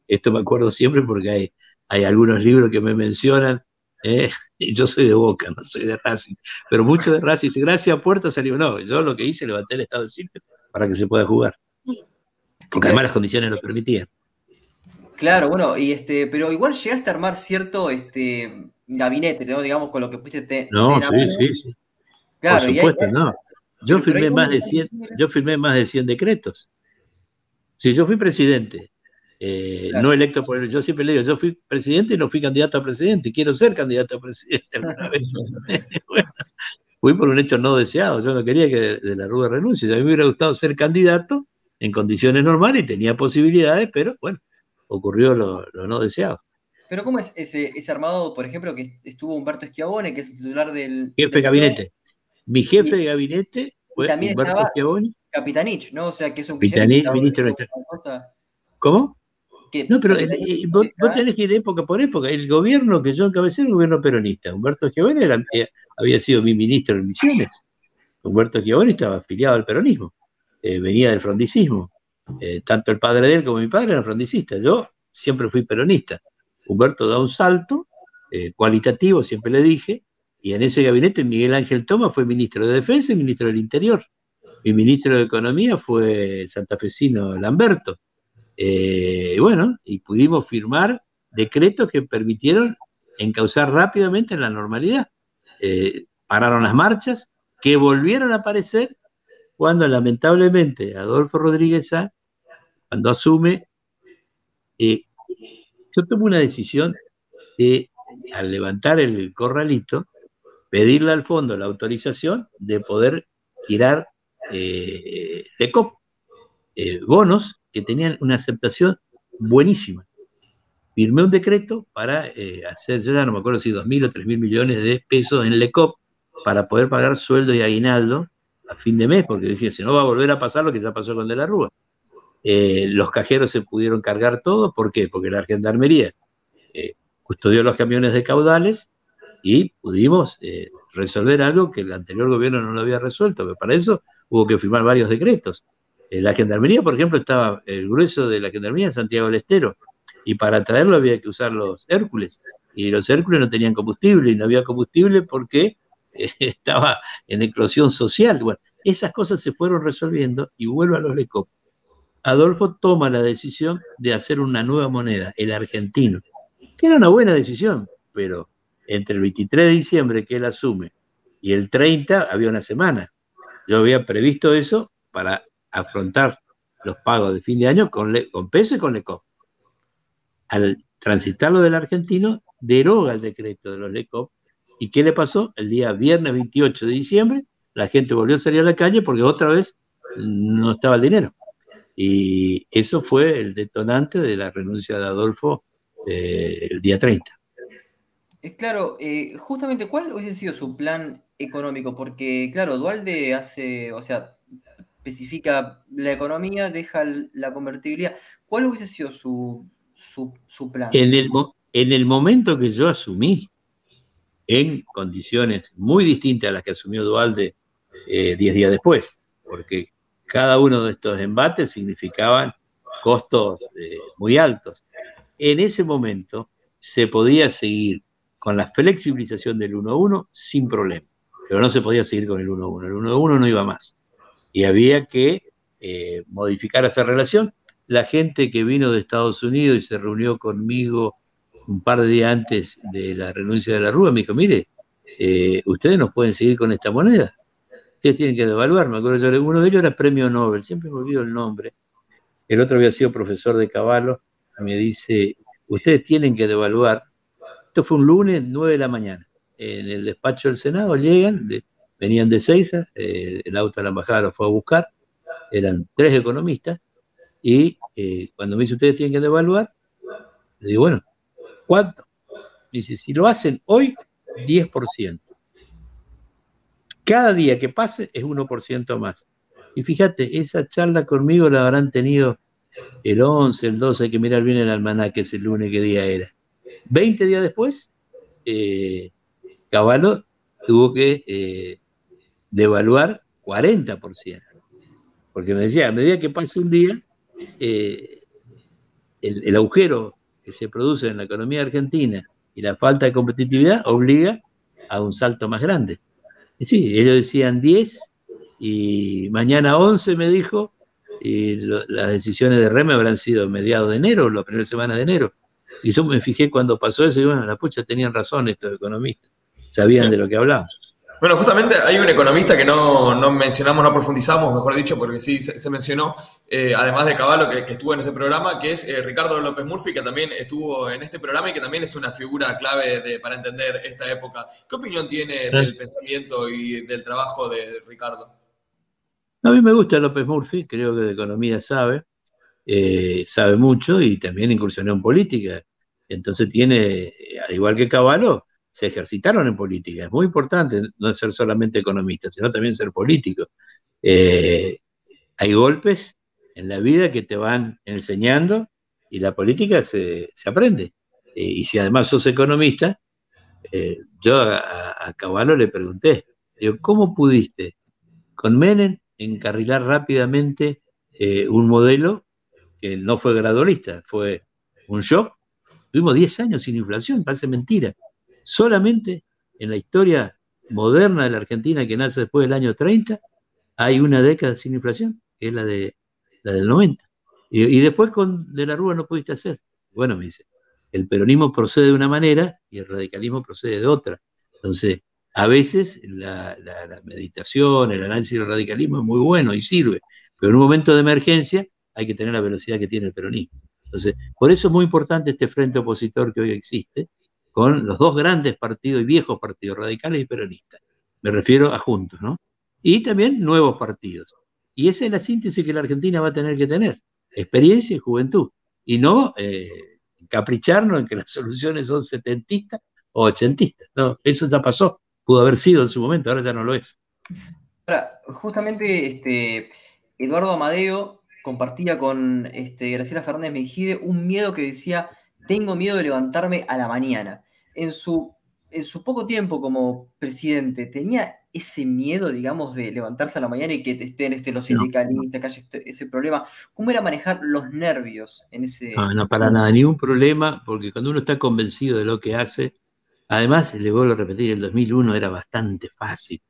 Esto me acuerdo siempre porque hay algunos libros que me mencionan, y yo soy de Boca, no soy de Racing, pero muchos de Racing, gracias a Puerta salió, no, yo lo que hice, levanté el estado de sitio para que se pueda jugar, porque además las condiciones lo permitían. Claro, bueno, pero igual llegaste a armar cierto gabinete, ¿no? Digamos, con lo que pudiste No, sí. Claro, por supuesto, no. Yo firmé más de 100 decretos. Si yo fui presidente, claro. No electo por él, yo siempre le digo, yo fui presidente y no fui candidato a presidente, quiero ser candidato a presidente alguna vez. Bueno, fui por un hecho no deseado, yo no quería que De la Rúa renuncie, a mí me hubiera gustado ser candidato en condiciones normales y tenía posibilidades, pero bueno, ocurrió lo no deseado. Pero ¿cómo es ese armado, por ejemplo, que estuvo Humberto Schiavone, que es el titular del... Jefe de gabinete. Mi jefe de gabinete fue también Humberto Schiavone. Capitanich, ¿no? O sea, que es un ministro de... ¿Cómo? No, pero vos tenés que ir época por época. El gobierno que yo encabecé era un gobierno peronista. Humberto Schiavone había sido mi ministro en Misiones. Humberto Schiavone estaba afiliado al peronismo. Venía del frondicismo. Tanto el padre de él como mi padre eran frondicistas. Yo siempre fui peronista. Humberto da un salto cualitativo, siempre le dije, y en ese gabinete Miguel Ángel Thomas fue ministro de Defensa y ministro del Interior. Mi ministro de Economía fue el santafesino Lamberto. Y pudimos firmar decretos que permitieron encauzar rápidamente en la normalidad. Pararon las marchas, que volvieron a aparecer cuando lamentablemente Adolfo Rodríguez Sá, cuando asume, yo tomé una decisión de, al levantar el corralito, pedirle al fondo la autorización de poder girar LECOP, bonos que tenían una aceptación buenísima. Firmé un decreto para hacer, yo ya no me acuerdo si 2.000 o 3.000 millones de pesos en LECOP para poder pagar sueldo y aguinaldo a fin de mes, porque dije, si no va a volver a pasar lo que ya pasó con De la Rúa. Los cajeros se pudieron cargar todo, ¿por qué? Porque la Gendarmería custodió los camiones de caudales y pudimos resolver algo que el anterior gobierno no lo había resuelto, pero para eso hubo que firmar varios decretos. La Gendarmería, por ejemplo, estaba el grueso de la Gendarmería en Santiago del Estero, y para traerlo había que usar los Hércules, y los Hércules no tenían combustible, y no había combustible porque estaba en eclosión social. Bueno, esas cosas se fueron resolviendo, y vuelvo a los LECOP. Adolfo toma la decisión de hacer una nueva moneda, el argentino, que era una buena decisión, pero entre el 23 de diciembre que él asume y el 30 había una semana. Yo había previsto eso para afrontar los pagos de fin de año con peso y con LECOP. Al transitarlo del argentino, deroga el decreto de los LECOP. ¿Y qué le pasó? El día viernes 28 de diciembre, la gente volvió a salir a la calle porque otra vez no estaba el dinero. Y eso fue el detonante de la renuncia de Adolfo el día 30. Claro, justamente, ¿cuál hubiese sido su plan económico? Porque, claro, Duhalde hace, o sea, especifica la economía, deja la convertibilidad. ¿Cuál hubiese sido su plan? En el momento que yo asumí, en condiciones muy distintas a las que asumió Duhalde 10 días después, porque cada uno de estos embates significaban costos muy altos. En ese momento se podía seguir con la flexibilización del 1-1 sin problema, pero no se podía seguir con el 1-1. El 1-1 no iba más y había que modificar esa relación. La gente que vino de Estados Unidos y se reunió conmigo un par de días antes de la renuncia de la Rúa me dijo, mire, ustedes no pueden seguir con esta moneda, ustedes tienen que devaluar. Me acuerdo, uno de ellos era premio Nobel, siempre me olvido el nombre, el otro había sido profesor de Caballo, me dice, ustedes tienen que devaluar. Esto fue un lunes, 9 de la mañana. En el despacho del Senado llegan, venían de Seiza, el auto de la embajada lo fue a buscar, eran 3 economistas, y cuando me dice, ustedes tienen que devaluar, le digo, bueno, ¿cuánto? Me dice, si lo hacen hoy, 10%. Cada día que pase es 1% más. Y fíjate, esa charla conmigo la habrán tenido el 11, el 12, hay que mirar bien el almanaque, ese lunes qué día era. 20 días después, Caballo tuvo que devaluar 40%. Porque me decía, a medida que pase un día, el agujero que se produce en la economía argentina y la falta de competitividad obliga a un salto más grande. Y sí, ellos decían 10 y mañana 11 me dijo, y las decisiones de REM habrán sido mediados de enero, la primera semana de enero. Y yo me fijé cuando pasó eso y bueno, la pucha, tenían razón estos economistas, sabían de lo que hablaban. Bueno, justamente hay un economista que no mencionamos, no profundizamos, mejor dicho, porque sí se mencionó, además de Caballo, que estuvo en este programa, que es Ricardo López Murphy, que también estuvo en este programa y que también es una figura clave para entender esta época. ¿Qué opinión tiene del pensamiento y del trabajo de Ricardo? A mí me gusta López Murphy, creo que de economía sabe mucho y también incursionó en política. Entonces tiene, al igual que Caballo, se ejercitaron en política. Es muy importante no ser solamente economista, sino también ser político. Hay golpes en la vida que te van enseñando y la política se aprende. Y si además sos economista, yo a Caballo le pregunté, digo, ¿cómo pudiste con Menem encarrilar rápidamente un modelo que no fue gradualista, fue un shock? Tuvimos 10 años sin inflación, parece mentira. Solamente en la historia moderna de la Argentina, que nace después del año 30, hay una década sin inflación, que es la del 90. Y después con De la Rúa no pudiste hacer. Bueno, me dice, el peronismo procede de una manera y el radicalismo procede de otra. Entonces, a veces la meditación, el análisis del radicalismo es muy bueno y sirve, pero en un momento de emergencia hay que tener la velocidad que tiene el peronismo. Entonces, por eso es muy importante este frente opositor que hoy existe, con los dos grandes partidos y viejos partidos, radicales y peronistas. Me refiero a Juntos, ¿no? Y también nuevos partidos. Y esa es la síntesis que la Argentina va a tener que tener, experiencia y juventud, y no capricharnos en que las soluciones son setentistas o ochentistas. No, eso ya pasó, pudo haber sido en su momento, ahora ya no lo es. Ahora, justamente Eduardo Amadeo compartía con Graciela Fernández Mejide un miedo que decía, tengo miedo de levantarme a la mañana. En su en su poco tiempo como presidente, ¿tenía ese miedo, digamos, de levantarse a la mañana y que estén los No, sindicalistas, que haya ese problema? ¿Cómo era manejar los nervios en ese... no, para nada, ningún problema, porque cuando uno está convencido de lo que hace, además, le vuelvo a repetir, el 2001 era bastante fácil.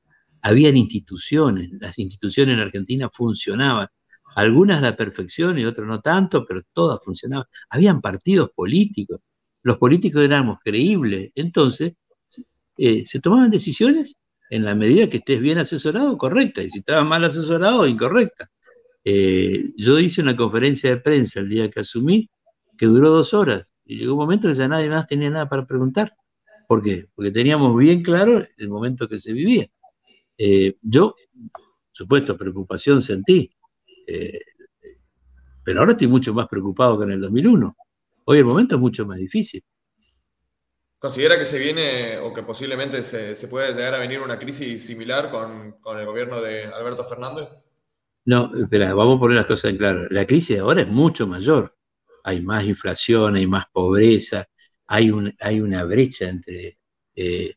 Habían instituciones, las instituciones en Argentina funcionaban, algunas a la perfección y otras no tanto, pero todas funcionaban. Habían partidos políticos, los políticos éramos creíbles, entonces se tomaban decisiones en la medida que estés bien asesorado, correcta, y si estabas mal asesorado, incorrecta. Yo hice una conferencia de prensa el día que asumí, que duró 2 horas, y llegó un momento que ya nadie más tenía nada para preguntar. ¿Por qué? Porque teníamos bien claro el momento que se vivía. Yo, supuesto, preocupación sentí, eh, pero ahora estoy mucho más preocupado que en el 2001. Hoy el momento es mucho más difícil. ¿Considera que se viene o que posiblemente se puede llegar a venir una crisis similar con el gobierno de Alberto Fernández? No, espera, vamos a poner las cosas en claro. La crisis ahora es mucho mayor. Hay más inflación, hay más pobreza, hay una brecha entre eh,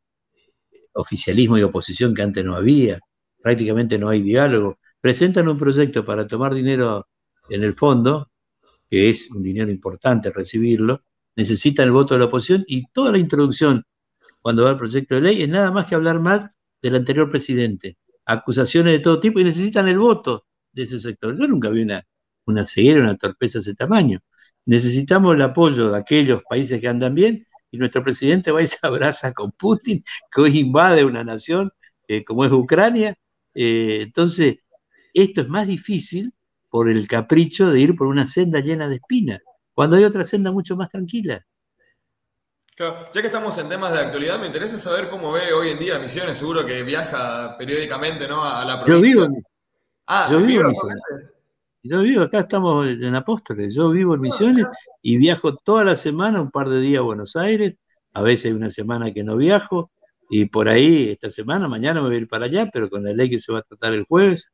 oficialismo y oposición que antes no había. Prácticamente no hay diálogo. Presentan un proyecto para tomar dinero en el fondo, que es un dinero importante recibirlo, necesitan el voto de la oposición y toda la introducción cuando va el proyecto de ley es nada más que hablar mal del anterior presidente. Acusaciones de todo tipo y necesitan el voto de ese sector. Yo nunca vi una ceguera, una torpeza de ese tamaño. Necesitamos el apoyo de aquellos países que andan bien y nuestro presidente va y se abraza con Putin, que hoy invade una nación como es Ucrania. Entonces, esto es más difícil por el capricho de ir por una senda llena de espinas, cuando hay otra senda mucho más tranquila. Claro, ya que estamos en temas de actualidad, me interesa saber cómo ve hoy en día Misiones. Seguro que viaja periódicamente, ¿no? A la Yo provincia. vivo, Ah, yo vivo ¿vive en Misiones. actualmente? Yo vivo acá, estamos en Apóstoles. Yo vivo en Ah, Misiones y viajo toda la semana, un par de días a Buenos Aires. A veces hay una semana que no viajo. Y por ahí, esta semana, mañana me voy a ir para allá, pero con la ley que se va a tratar el jueves.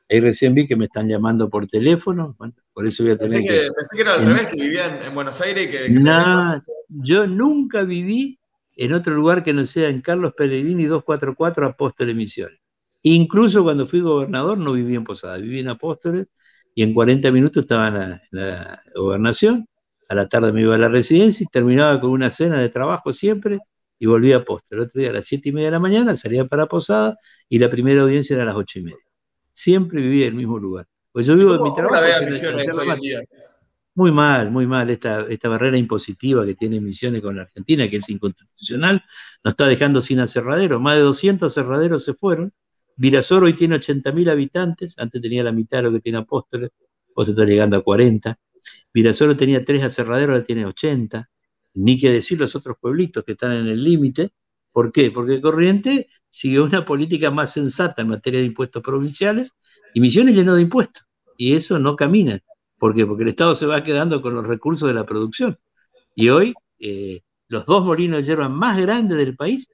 Ahí recién vi que me están llamando por teléfono. Bueno, por eso voy a tener que. pensé que era al en- revés, que vivían en Buenos Aires y que tenían... na- yo nunca viví en otro lugar que no sea en Carlos Pellegrini 244 Apóstoles Misiones. Incluso cuando fui gobernador no viví en Posada, viví en Apóstoles y en 40 minutos estaba en la gobernación. A la tarde me iba a la residencia y terminaba con una cena de trabajo siempre y volvía a Apóstoles. El otro día a las 7:30 de la mañana salía para Posada y la primera audiencia era a las 8:30. Siempre vivía en el mismo lugar. Pues yo ¿Y vivo en mi cómo la trabajo, ve a que es Misiones hacer hoy la en día? muy mal, esta barrera impositiva que tiene Misiones con la Argentina, que es inconstitucional, nos está dejando sin aserraderos. Más de 200 aserraderos se fueron. Virasoro hoy tiene 80.000 habitantes, antes tenía la mitad de lo que tiene Apóstoles, otro está llegando a 40. Virasoro tenía 3 aserraderos, ahora tiene 80. Ni que decir los otros pueblitos que están en el límite. ¿Por qué? Porque Corrientes siguió una política más sensata en materia de impuestos provinciales y Misiones llenó de impuestos. Y eso no camina. ¿Por qué? Porque el Estado se va quedando con los recursos de la producción. Y hoy, los 2 molinos de hierba más grandes del país,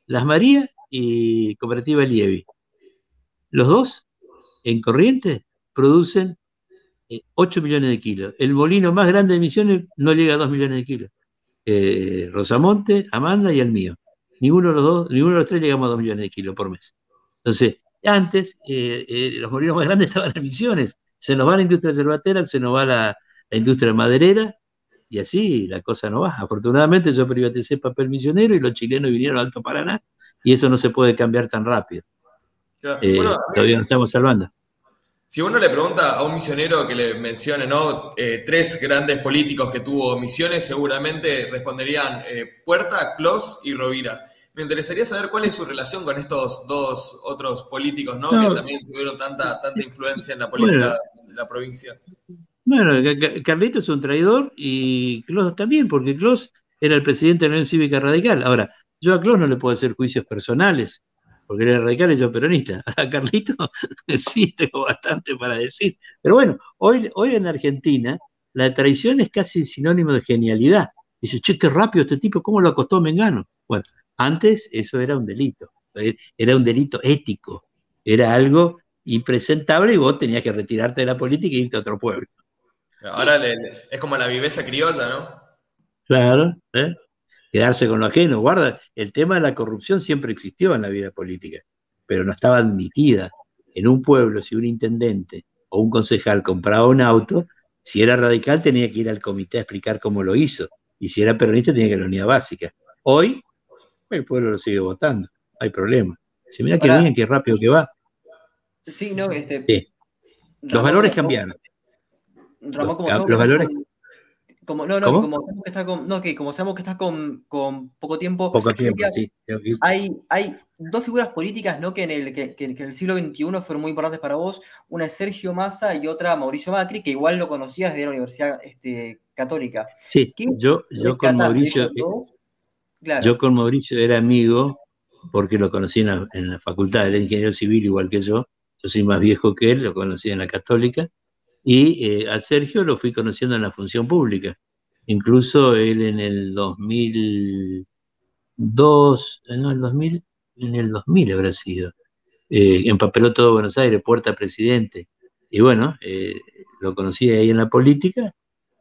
Las Marías y Cooperativa Lievi, los dos en Corrientes producen 8 millones de kilos. El molino más grande de Misiones no llega a 2 millones de kilos. Rosamonte, Amanda y el mío. Ninguno de los tres llegamos a 2 millones de kilos por mes. Entonces, antes los molinos más grandes estaban en Misiones. Se nos va la industria yerbatera, se nos va la industria maderera, y así la cosa no va. Afortunadamente yo privaticé papel misionero y los chilenos vinieron al Alto Paraná, y eso no se puede cambiar tan rápido. Claro. Bueno, Todavía nos estamos salvando. si uno le pregunta a un misionero que le mencione, ¿no? Tres grandes políticos que tuvo Misiones, seguramente responderían Puerta, Clos y Rovira. Me interesaría saber cuál es su relación con estos dos otros políticos, ¿no? Que No, también tuvieron tanta influencia en la política bueno, de la provincia. Bueno, Carlito es un traidor y Clos también, porque Clos era el presidente de la Unión Cívica Radical. Ahora, yo a Clos no le puedo hacer juicios personales, porque él era radical y yo peronista. A Carlito sí tengo bastante para decir. Pero bueno, hoy en Argentina la traición es casi sinónimo de genialidad. Dice, che, qué rápido este tipo, ¿cómo lo acostó Mengano? Bueno, antes eso era un delito, era un delito ético, era algo impresentable y vos tenías que retirarte de la política e irte a otro pueblo. Ahora es como la viveza criolla, ¿no? Claro, ¿eh? quedarse con lo ajeno. Guarda, el tema de la corrupción siempre existió en la vida política, pero no estaba admitida. En un pueblo, si un intendente o un concejal compraba un auto, si era radical tenía que ir al comité a explicar cómo lo hizo, y si era peronista tenía que ir a la unidad básica. Hoy el pueblo lo sigue votando, no hay problema. Si mira qué Ahora, bien, qué rápido que va. sí, no, Sí. Los Ramón, valores cambiaron. Ramón, como sabemos que Los estás valores, con, como, no, no, que ¿cómo? como sabemos que estás con, no, que como sabemos que estás con poco tiempo, Poco yo tiempo, diría, sí. hay dos figuras políticas, ¿no? Que en el siglo XXI fueron muy importantes para vos. Una es Sergio Massa y otra Mauricio Macri, que igual lo conocías de la Universidad Católica. Sí, ¿Qué yo con rescatás de Mauricio, esos dos? yo Claro. con Mauricio era amigo porque lo conocí en la facultad, él era ingeniero civil igual que yo soy más viejo que él, lo conocí en la Católica, y a Sergio lo fui conociendo en la función pública. Incluso él en el 2002, no, en el 2000 habrá sido, empapeló todo Buenos Aires, puerta presidente. Y bueno, lo conocí ahí en la política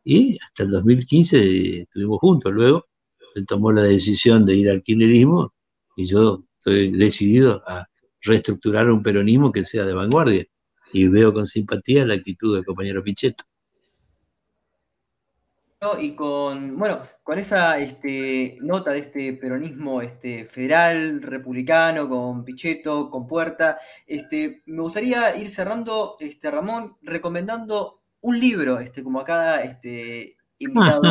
y hasta el 2015 estuvimos juntos. Luego él tomó la decisión de ir al kirchnerismo y yo estoy decidido a reestructurar un peronismo que sea de vanguardia. Y veo con simpatía la actitud del compañero Pichetto. ¿No? Y con, bueno, con esa nota de este peronismo federal, republicano, con Pichetto, con Puerta, me gustaría ir cerrando, Ramón, recomendando un libro, como a cada invitado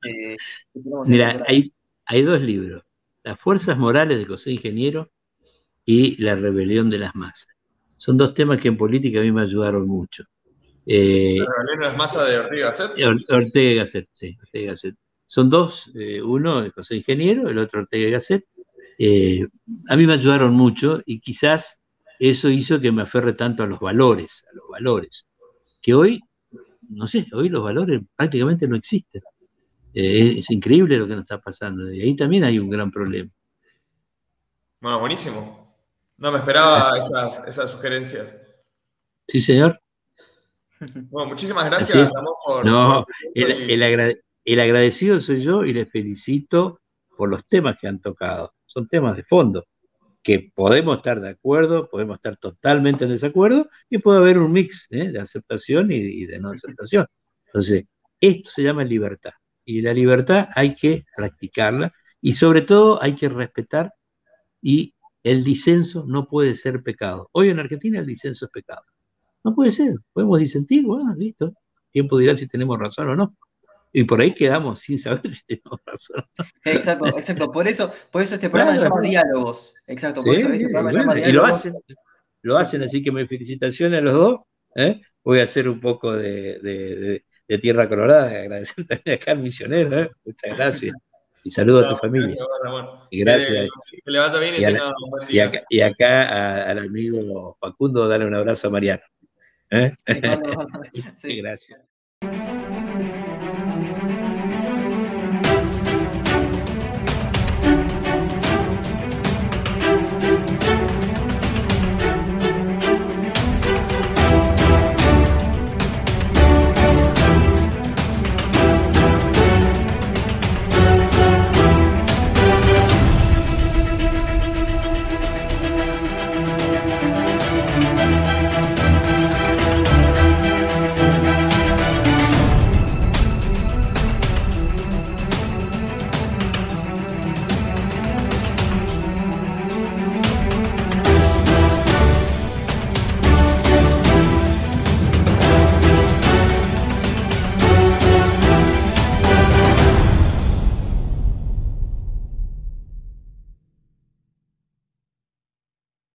que tenemos en este Mira, programa. hay dos libros, Las fuerzas morales de José Ingeniero y La rebelión de las masas. Son dos temas que en política a mí me ayudaron mucho. ¿La Eh, rebelión de las masas de Ortega y Gasset? Ortega y Gasset, sí, Ortega y Gasset. Son dos, uno de José Ingeniero, el otro Ortega y Gasset. Eh, a mí me ayudaron mucho y quizás eso hizo que me aferre tanto a los valores, que hoy, no sé, hoy los valores prácticamente no existen. Es increíble lo que nos está pasando y ahí también hay un gran problema. Bueno, buenísimo. No me esperaba esas sugerencias. Sí, señor, Bueno, muchísimas así gracias, es. Ramón, por No, tu tiempo el agradecido soy yo y les felicito por los temas que han tocado. Son temas de fondo, que podemos estar de acuerdo, podemos estar totalmente en desacuerdo y puede haber un mix, de aceptación y de no aceptación. Entonces, esto se llama libertad y la libertad hay que practicarla y sobre todo hay que respetar y el disenso no puede ser pecado. Hoy en Argentina el disenso es pecado. No puede ser, podemos disentir, bueno, listo. Tiempo dirá si tenemos razón o no. Y por ahí quedamos sin saber si tenemos razón. Exacto, exacto. Por eso este programa se Claro, llama claro. Diálogos. Exacto, Sí, por eso este y programa se llama bueno, y Diálogos. lo hacen, así que mis felicitaciones a los dos. ¿Eh? Voy a hacer un poco de tierra colorada, y agradecer también acá al misionero, ¿eh? Muchas gracias. Y saludo a tu Muchas familia. gracias, Ramón. Y Que, gracias. que le vaya bien y Y, tenga un buen y día. acá, y acá al amigo Facundo, darle un abrazo a Mariano. ¿Eh? Le mando- sí. Gracias.